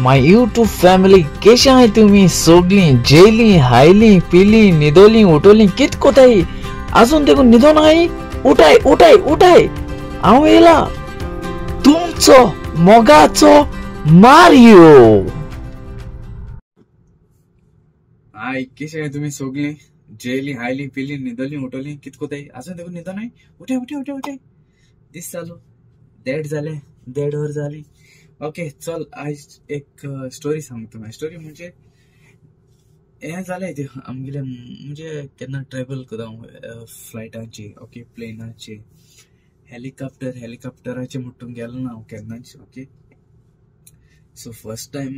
My YouTube family कशा आहे तुम्ही सगळी जेली हायली पिली निदोली उठवली कित कोताई अजून देखून निदो नाही उठाय उठाय उठाय हांव येला तुमचो मोगाचो मारियो। हाय कशे आहे तुम्ही सगळी जेली हायली पिली निदोली उठवली कित कोताई अजून देखून निदो नाही उठाय उठाय उठाय उठाय दिस चालू देड झाले 1.5 वर झाली। ओके चल आज एक स्टोरी सांगतो। स्टोरी म्हणजे हे झालंय ते आमगेले म्हणजे केन्ना ट्रॅव्हल करता फ्लायटाची ओके प्लेनाची हेलिकॉप्टराचे म्हणून गेलो ना केन्नाच ओके। सो फर्स्ट टाइम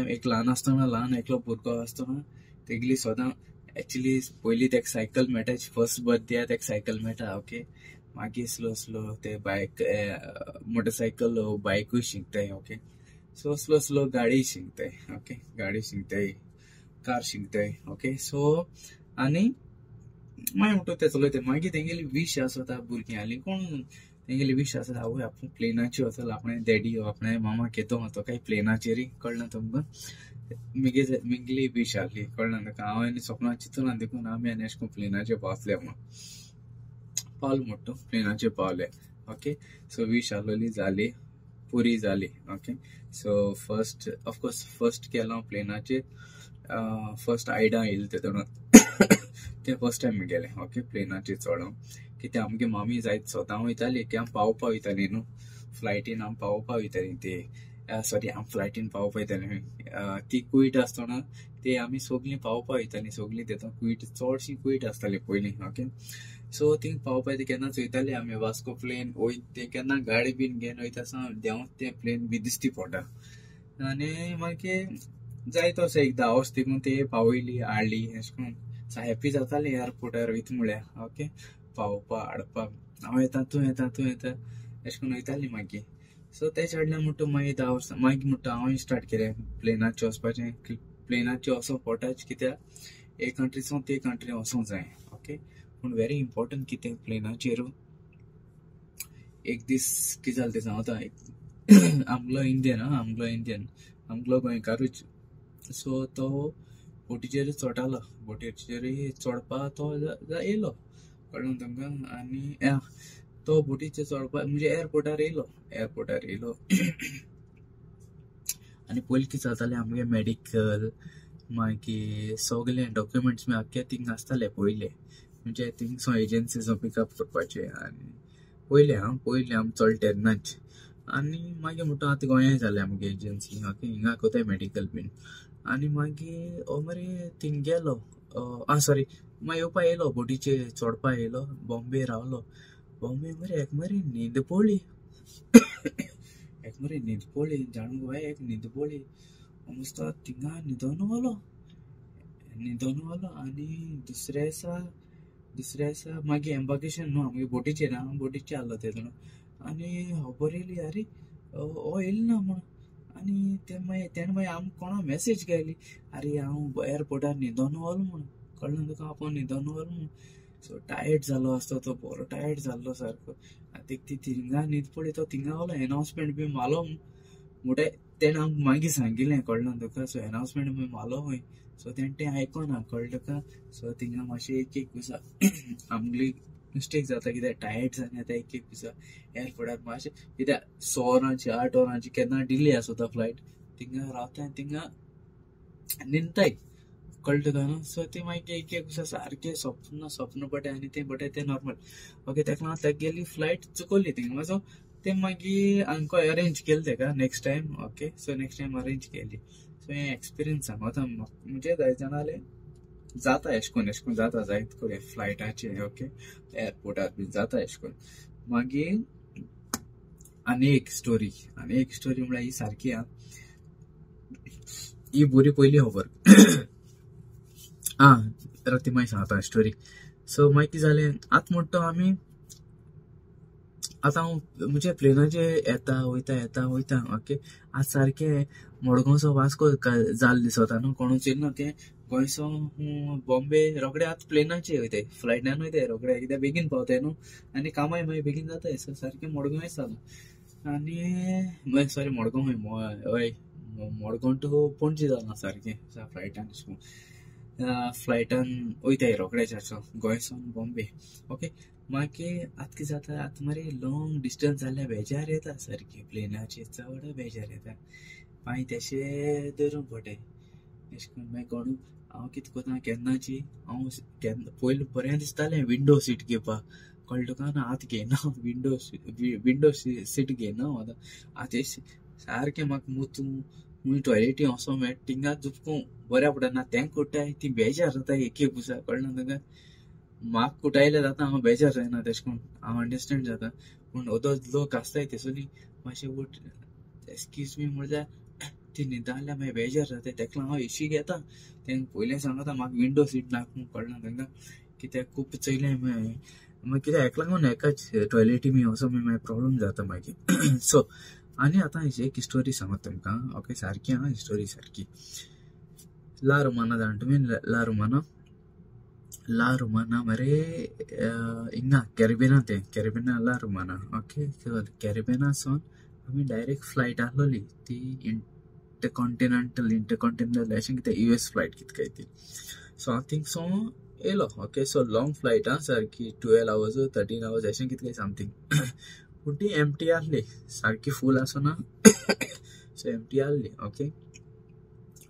एक ल्हान असताना ल्हान एकलो भुरगो असताना तेगली सदां एक्चुअली पयली तेका सायकल मेळटाची फर्स्ट बर्थडे तेका सायकल मेळटा ओके। मागीर स्लो स्लो ते बायक मोटरसायकल बायकूय शिकताय ओके। सो स्लो स्लो गाडी शिकताय ओके गाडी शिकताय कार शिकताय ओके। सो आनी मागीर म्हणटा ते चलयता मागीर तेंगेली विश आसता भुरग्यांली कोण तेंगेली विश आसता आवय आपूण प्लेनाचेर वचला आपणे डॅडी आपणे मामा केतो वतो काय प्लेनाचेर कळना तुमकां मिगली विश आहली कळना तुका। हांव आनी सपना चिंतून देखून आमी आनी अशें करून प्लेनाचेर पावतले म्हणून पावले म्हणटा प्लेनाचेर पावले ओके। सो विश आहलोली जाली पुरी जाली okay. So first of course first केलो प्लेनाचेर फर्स्ट आयडा येयली तेतून ते फर्स्ट टाइम गेले ओके प्लेनाचेर चडोवंक कित्याक आमगे मामी जायत स्वता वयताली की हांव पावोवपा वयताली न्हू फ्लायटीन हांव पावोवपा वयताली ते सॉरी हांव फ्लायटीन पावोवपा वयताली ती कुयट आसतना ते आमी सगळीं पावोवपा वयताली सगळीं तेतून कुयट चडशी कुयट आसताली पयलीं ओके। सो थिंग पावपाक ते केन्नाच वयताली आमी वास्को प्लेन वयत ते केन्ना गाडी बीन घेवन वयता आसतना देंवत ते प्लेन बी दिसती पडटा आनी मागीर जायत असो एकदां हावस देखून ते पावयली हाडली अशें करून हॅप्पी जाताली एअरपोर्टार वयता म्हळ्यार ओके पावोवपा हाडपाक हांव येता तूं येता अशें करून वयताली मागीर। सो तेच्या हाडल्या म्हणटा मागीर 10 वर्सां मागीर म्हणटा हांवें स्टार्ट केलें प्लेनाचेर वचपाचें प्लेनाचेर वचोंक पडटाच कित्याक एक कंट्रीसून ते कंट्री वचोंक जाय ओके। पूण व्हेरी इम्पॉर्टंट कितें प्लेनाचेर एक दीस कितें जालें तें सांगता आमलो गोंयकारूच सो तो बोटीचेर चडटालो बोटीचेर चडपा तो येयलो कळ्ळें तुमकां आनी तो बोटीचेर चडपा म्हणजे एअरपोर्टार येयलो आनी पयलीं कितें जातालें आमगे मेडिकल मागीर सगळे डॉक्युमेंट्स बी आख्खे थिंग आसताले पयले म्हणजे थिंगसो एजन्सीजो पिकअप करपाचे आनी पयले आमी चड तेन्नाच आनी मागीर म्हणटा आतां गोंयाय जालें आमगे एजन्सी ओके हिंगा कोताय मेडिकल बीन आनी मागीर मरे थिंग गेलो सॉरी मागीर येवपा येयलो बोटीचेर चडपा येयलो बॉम्बे रावलो बॉम्बे मरे एक मरे न्हीद पडली जाणू गो एक न्हीद पडली मस्त थिंगा न्हिदोन वलो आनी दुसऱ्या दिसा मागीर एम्बार्केशन न्हू आमगे बोटीचेर आहलो तेतून आनी खबर येयली अरे हो येयलो ना म्हण आनी तेणें मागीर आमकां कोणा मेसेज केली अरे हांव एअरपोर्टार न्हिदोन वलो म्हण कळ्ळें तुका आपूण न्हिदोन वलो म्हण। सो टायर्ड जालो आसता तो बरो टायर्ड जाल्लो सारको आनी ती थिंगा न्हीद पडली तो थिंगा वलो एनाउन्समेंट बी मारलो म्हणटा तेणें आमकां मागीर सांगिल्लें कळ्ळें तुका। सो एनाउन्समेंट बी मारलो खंय सो तेणें तें आयकोना कळ्ळें तुका। सो थिंगा मातशें एक दिसा आमगेली मिस्टेक जाता कित्याक टायर्ड जालें आतां एक दिसा एअरपोर्टार मातशें कित्याक 6 वरांची 8 वरांची केन्ना डिले आसता फ्लायट थिंगा रावता थिंगा न्हिदताय कळ्ळें तुका न्हू। सो ते मागीर एक दिसा सारकें स्वप्न पडलें आनी तें नॉर्मल ओके तेका लागून तेका गेली फ्लायट चुकवली थिंगा। सो ते मागीर आमकां अरेंज केलें तेका next time okay. So next time arrange केली। सो हें एक्सपिरियन्स सांगता म्हणजे जायत जाणाले जाता अशें करून जाता जायत कडेन फ्लायटाचेर ओके एअरपोर्टार बीन जाता अशें करून। मागीर आनी एक स्टोरी म्हळ्यार ही सारकी ही बरी पयली खबर ती मागीर सांगता स्टोरी। सो मागीर कितें जालें आतां म्हणटा आमी आतां हांव म्हणजे प्लेनाचेर येता वयता ओके। आज सारकें मडगांवचो वास्को जाल दिसता न्हू कोणूच येयना तें गोंयचो बॉम्बे रोखडे आतां प्लेनाचेर वयताय फ्लायटान वयताय रोखडे कित्याक बेगीन पावताय न्हू आनी कामाय मागीर बेगीन जाताय। सो सारकें मडगांव जालो आनी मागीर सॉरी मडगांव हय मडगांव टू पणजी जालां सारकें फ्लायटान फ्लायटान वयताय रोखडेच गोंयसून बॉम्बे ओके मागीर आतां कितें जाता आतां मरे लॉंग डिस्टन्स जाल्यार बेजार येता सारकी प्लेनाचेर चड बेजार येता मागीर तेशें धरून पडटाय अशें करून मागीर कोण हांव कितें कोत्ता केन्नाची हांव पयलीं बरें दिसतालें विंडो सीट घेवपाक कळ्ळें तुका ना आतां घेयना विंडो सीट घेयना हांव आतां सारकें म्हाका मुतूं टॉयलेटी वचों मेळटा थिंगा झुपकूं बऱ्या पडना तेंक कुट्टाय ती बेजार जाता एक दिसा कळना तुका म्हाका कुटायलें जाता हांव बेजार जायना तेशें करून हांव अंडरस्टँड जाता पूण ओदोच लोक आसताय तेसोली मातशें उठ एक्सक्यूज मी म्हणल्यार ती न्हिदाल्या मागीर बेजार जाता तेका लागून हांव एसी घेता तेंक पयलें सांगता म्हाका विंडो सीट नाका कळना तांकां कित्याक खूब चयलें मागीर कित्याक हेका लागून एकाच टॉयलेटी बी वचों मागीर प्रॉब्लम जाता मागीर सो आनी आतां एक स्टोरी सांगता तुमकां ओके सारकी आहा स्टोरी सारकी ला रोमाना जाण तुमी ला रोमाना मरे हिंगा कॅरिबिना ला रोमाना ओके कॅरिबिनासून आमी डायरेक्ट फ्लायट आहलोली ती इंटरकॉन्टिनेंटल अशें कितें US फ्लायट कितें काय ती सो हांव थिंगसो येयलो ओके सो लॉंग फ्लायट आहा सारकी 12 hours 13 hours अशें कितें काय समथींग पूण ती एम्प्टी आहली सारकी फूल आसना सो एम्प्टी आहली ओके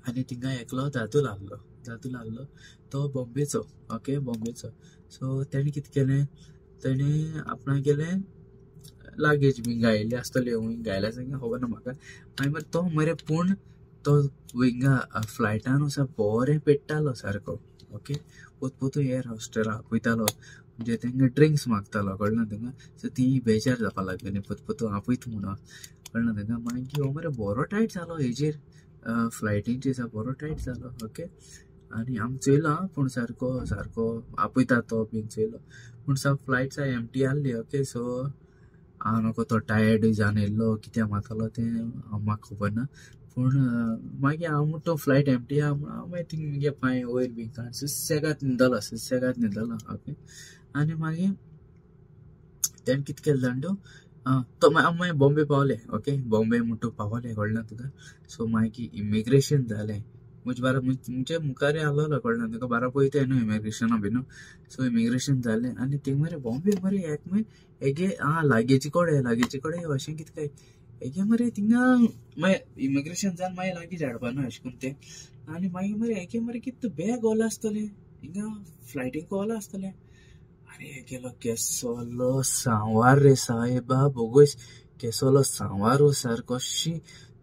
आनी थिंगा एकलो दादूल आहलो तो बॉम्बेचो ओके बॉम्बेचो सो तेणें कितें केलें तेणें आपणा गेलें लागेज बी गायल्ली आसतली हूंय गायल्या सांगे खबर ना म्हाका मागीर तो मरे पूण तो हिंगा फ्लायटान वसा बरें पेट्टालो सारको ओके पोतू एअर हॉस्टेला आपयतालो म्हणजे तेंका ड्रिंक्स मागतालो कळना तेंका सो ती बेजार जावपा लागली पोतू आपयत म्हणून कळना तेंका मागीर हो मरे बरो टायट जालो हेजेर फ्लायटींचेर बरो टायट जालो ओके आनी आमी चोयलो पूण सारको आपयता तो बीन चोयलो पूण फ्लायट एम्प्टी आहली ओके सो हांव नको तो टायर्ड जावन येयल्लो कित्याक मागतालो तें म्हाका खबर ना पूण मागीर हांव म्हणटा फ्लायट एम्प्टी आहा म्हूण हांव मागीर थिंग मुगे पांय वयर बी काडून सुसेगाद न्हिदलो ओके आनी मागीर तेणें कितें केलें जाणा तो मागीर बॉम्बे पावले ओके बॉम्बे म्हणटा पावले कळना तुका सो मागीर इमिग्रेशन जालें म्हणजे मुखार आहलो कळना तुका बारा पळयताय न्हू इमिग्रेशना बीन सो इमिग्रेशन जालें आनी थिंग मरे बॉम्बे मरे एक हेगे लागेजी कोडे अशें कितें काय हेगे मरे थिंगा मागीर इमिग्रेशन जावन मागीर लागेज हाडपा न्हू अशें करून तें आनी मागीर मरे हेगे मरे कितें बॅग ओला आसतलें हिंगा फ्लायटीक ओला आसतलें अरे हेगेलो केसोलो सांवार रे सायबा बोगोस केसोलो सांवार सारको शी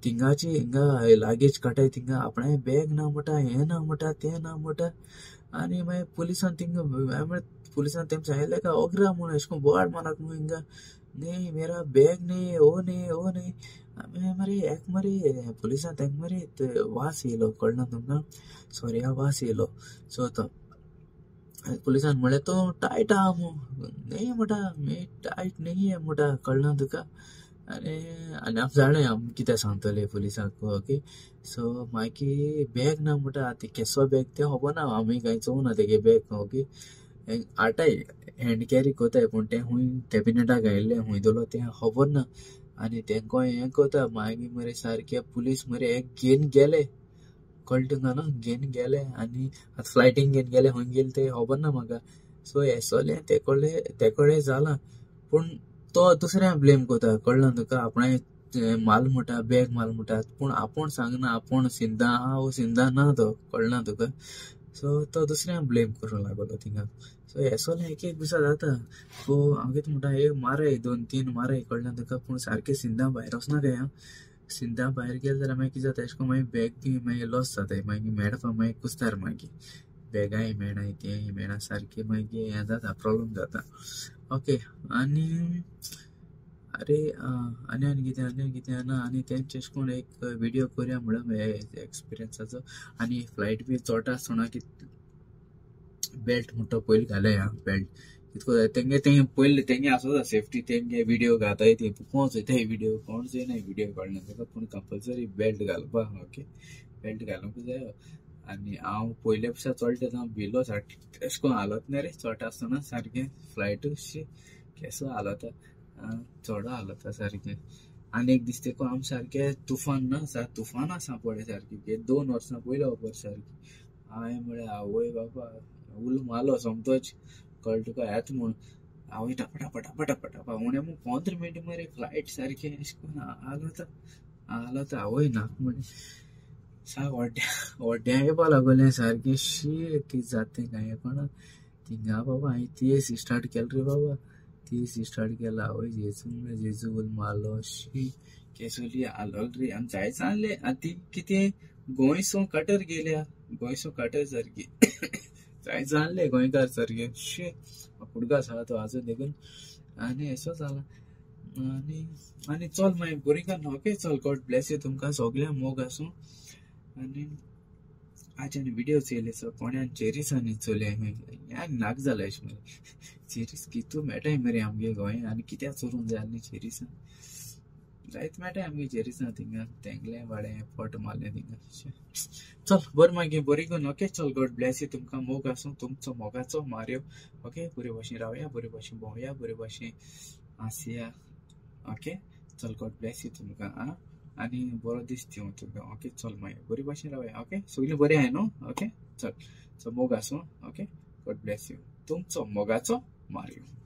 थिंगाची हिंगा लागेज काटाय थिंगा आपणे बॅग ना म्हणटा हें ना म्हणटा तें ना म्हणटा आनी मागीर पुलिसान थिंगा पुलिसान तेम सांगलें का ओगरा म्हूण अशें करून बोवाड मारक म्हूण हिंगा नहीं मेरा बैग नहीं वो नहीं मरे एक मरे पुलिसान तेंक मरे वास येयलो कळना तुमकां सोऱ्या वास येयलो सो तो पुलिसान म्हळें तो टायट आहा म्हूण नहीं म्हणटा मे टायट नहीं म्हणटा कळना तुका आनी आमी जाणें आमी कितें सांगतले पुलिसाक ओके सो मागीर बॅग ना म्हणटा आतां केसो बॅग तें खबर ना आमी कांय चोवना तेगे बॅग ओके आटाय हँड कॅरी कोताय पूण तें हूंय कॅबिनेटाक घायल्लें हूंय दोलो तें खबर ना आनी तेंको हें कोता मागीर मरे सारके पुलीस मरे एक घेवन गेले कळ्ळें तुका न्हू घेवन गेले आनी आतां फ्लायटींग घेवन गेले हूंय गेले तें खबर ना म्हाका सो येसोलें तेकोडे जालां पूण तो दुसऱ्या ब्लेम कोता कळना तुका आपणे माल म्हणटा बॅग माल म्हणटा पूण आपूण सांगना आपूण सिंधा आहा वो सिंधा ना तो कळना तुका सो तो दुसऱ्या ब्लेम करूंक लागलो थिंगा सो येसोलें एक दिसा जाता सो हांव कितें म्हणटा एक माराय 2-3 माराय कळना तुका पूण सारकें सिंधा भायर वचना काय हांव सिंधा भायर गेले जाल्यार मागीर कितें जाता अशें करून मागीर बॅग बी मागीर लॉस जाताय मागीर मेळपा मागीर कुस्तार मागीर बॅगाय मेळनाय तेंय मेळना सारकें मागीर हें जाता प्रॉब्लम जाता ओके आनी अरे आनी कितें ना आनी तेंचे अशें करून एक व्हिडियो करुया म्हणून एक्सपिरियन्साचो आनी फ्लायट बी चोटा आसतना की बेल्ट म्हणटा पयलीं घालय बेल्ट कितको तेंगे पयलीं तेंगे आसोता सेफ्टी तेंगे व्हिडिओ घाताय ती कोण चोयताय व्हिडिओ कोण चोयनाय व्हिडिओ कळना तेका पूण कंपल्सरी बेल्ट घालपाक ओके बेल्ट घालूंक जायो आनी हांव पयल्या पेक्षा चोडटा भिलो सारकें अशें करून हालत ना रे चोटा आसतना सारकें फ्लायट केसो हालता चोडो हालता सारकें आनी एक दीस तेको आम सारखे तुफान ना तुफान आसा पळय सारकी 2 वर्सां पयलीं खबर सारकी हांवें म्हळें आवय बाबा उल मारलो समतोच कळ्ळें तुका येता म्हूण आवय टपा म्हणे मग 15 मिनट मरे फ्लायट सारखे अशें करून आलो तर आवय नाक म्हणे साक व्हड्ड्या येवपा लागले सारखे शी कितें जाता काय पण थिंगा बाबा हांवें तीस स्टार्ट केलो रे बाबा 30 स्टार्ट केला आवय जेजू उल मारलो शी केसोली आलो रे आमी जायच आणले ती कितें गोंयसो कटर गेल्या गोंयसो कटर सारकी जायच आणले गोंयकार सारखे शी कुडका आसा तो आजून देखून आनी असो जाला आनी चल मागीर बरी का ओके चल गॉड ब्लेस यू तुमकां सगळ्या मोग आसूं आनी आज व्हिडिओ चयले सो कोण्यान चेरीसांनी चोले याक नाक जाला अशें मरे चेरीस कितू मेळटाय मरे आमगे गोंय आनी कित्याक चोरूंक जाय आसली चेरीसां जायत मेळटाय आमगे चेरीसां थिंगा तेंगलें वाडें फट मारलें थिंगा चल बरें मागीर बरी करून ओके चल गॉड ब्लेस यू तुमकां मोग आसूं तुमचो मोगाचो मारयो ओके बरे भाशेन रावया बरे भाशेन भोंवया बरे भाशेन हांसया ओके चल गॉड ब्लेस यू तुमकां आं आनी बरो दीस दिवं तुमकां ओके चल मागीर बरी भाशेन रावया ओके सगळीं बरें आहाय न्हू ओके चल मोग आसूं ओके गॉड ब्लेस यू तुमचो मोगाचो मारयो